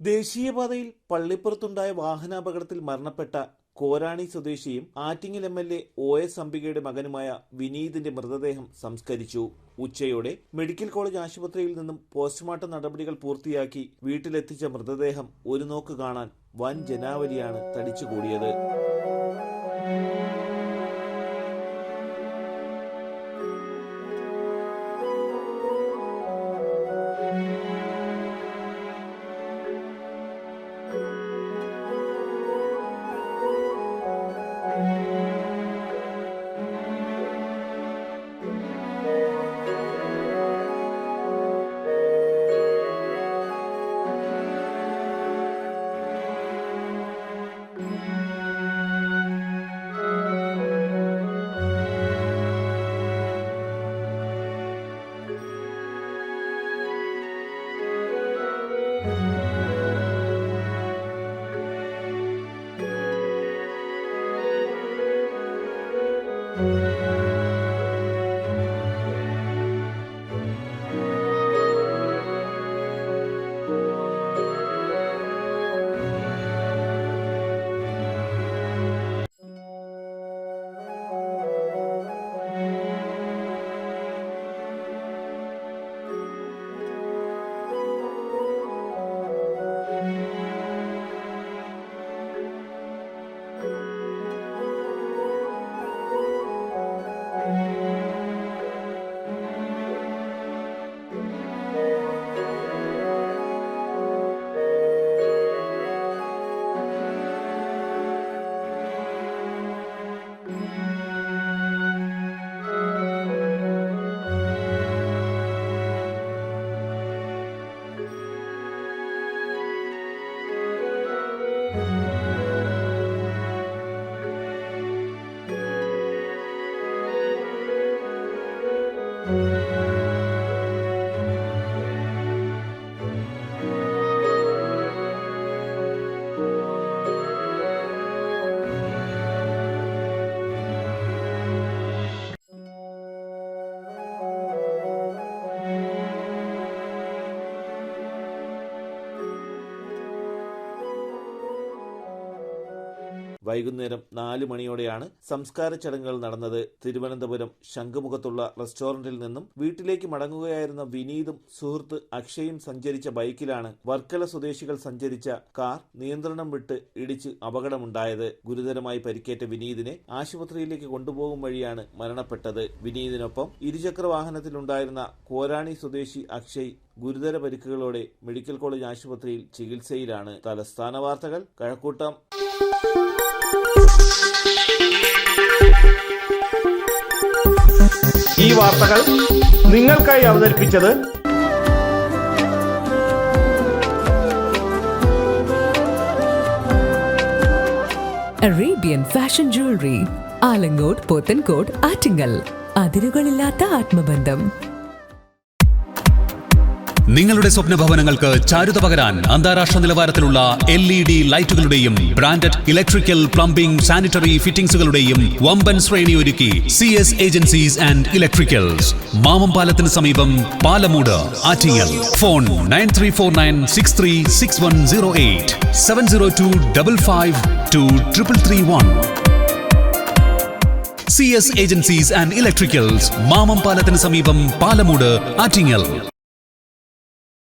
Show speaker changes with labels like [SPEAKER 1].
[SPEAKER 1] ദേശീയപാതയിൽ പള്ളിപ്പുറത്തുണ്ടായ വാഹനാപകടത്തിൽ മരണപ്പെട്ട കോരാണി സ്വദേശിയും ആറ്റിങ്ങൽ MLA OS അംബികയുടെ മകനുമായ വിനീതിന്റെ മൃതദേഹം സംസ്കരിച്ചു. ഉച്ചയോടെ മെഡിക്കൽ കോളേജ് ആശുപത്രിയിൽ നിന്നും പോസ്റ്റ്മോർട്ടം നടപടികൾ പൂർത്തിയാക്കി വീട്ടിലെത്തിച്ച മൃതദേഹം ഒരു നോക്ക് കാണാൻ വൻ ജനാവലിയാണ് തടിച്ചുകൂടിയത്. വൈകുന്നേരം 4 മണിയോടെയാണ് സംസ്കാര ചടങ്ങുകൾ നടന്നത്. തിരുവനന്തപുരം ശംഖുമുഖത്തുള്ള റെസ്റ്റോറന്റിൽ നിന്നും വീട്ടിലേക്ക് മടങ്ങുകയായിരുന്ന വിനീതും സുഹൃത്ത് അക്ഷയും സഞ്ചരിച്ച ബൈക്കിലാണ് വർക്കല സ്വദേശികൾ സഞ്ചരിച്ച കാർ നിയന്ത്രണം വിട്ട് ഇടിച്ച് അപകടമുണ്ടായത്. ഗുരുതരമായി പരിക്കേറ്റ വിനീതിനെ ആശുപത്രിയിലേക്ക് കൊണ്ടുപോകും വഴിയാണ് മരണപ്പെട്ടത്. വിനീതിനൊപ്പം ഇരുചക്ര വാഹനത്തിലുണ്ടായിരുന്ന കോരാണി സ്വദേശി അക്ഷയ് ഗുരുതര പരിക്കുകളോടെ മെഡിക്കൽ കോളേജ് ആശുപത്രിയിൽ ചികിത്സയിലാണ്. തലസ്ഥാന വാർത്തകൾ കഴക്കൂട്ടം.
[SPEAKER 2] ഈ വാർത്തകൾ നിങ്ങൾക്കായി അവതരിപ്പിച്ചത്
[SPEAKER 3] Arabian fashion jewellery, Alangode, Pothencode, Attingal. അതിരുകളില്ലാത്ത ആത്മബന്ധം.
[SPEAKER 4] നിങ്ങളുടെ സ്വപ്ന ഭവനങ്ങൾക്ക് ചാരുത പകരാൻ അന്താരാഷ്ട്ര നിലവാരത്തിലുള്ള LED ലൈറ്റുകളുടെയും ബ്രാൻഡഡ് ഇലക്ട്രിക്കൽ, പ്ലംബിംഗ്, സാനിറ്ററി ഫിറ്റിംഗ്സുകളുടെയും വമ്പൻ ശ്രേണി ഒരുക്കി CS ഏജൻസീസ് ആൻഡ് ഇലക്ട്രിക്കൽസ്. മാമംപാലത്തിന് സമീപം, Palamood, Attingal. Phone 9349636108 702552331. CS agencies and electricals, മാമംപാലത്തിന് സമീപം, പാലമൂട്, ആറ്റിങ്ങൽ.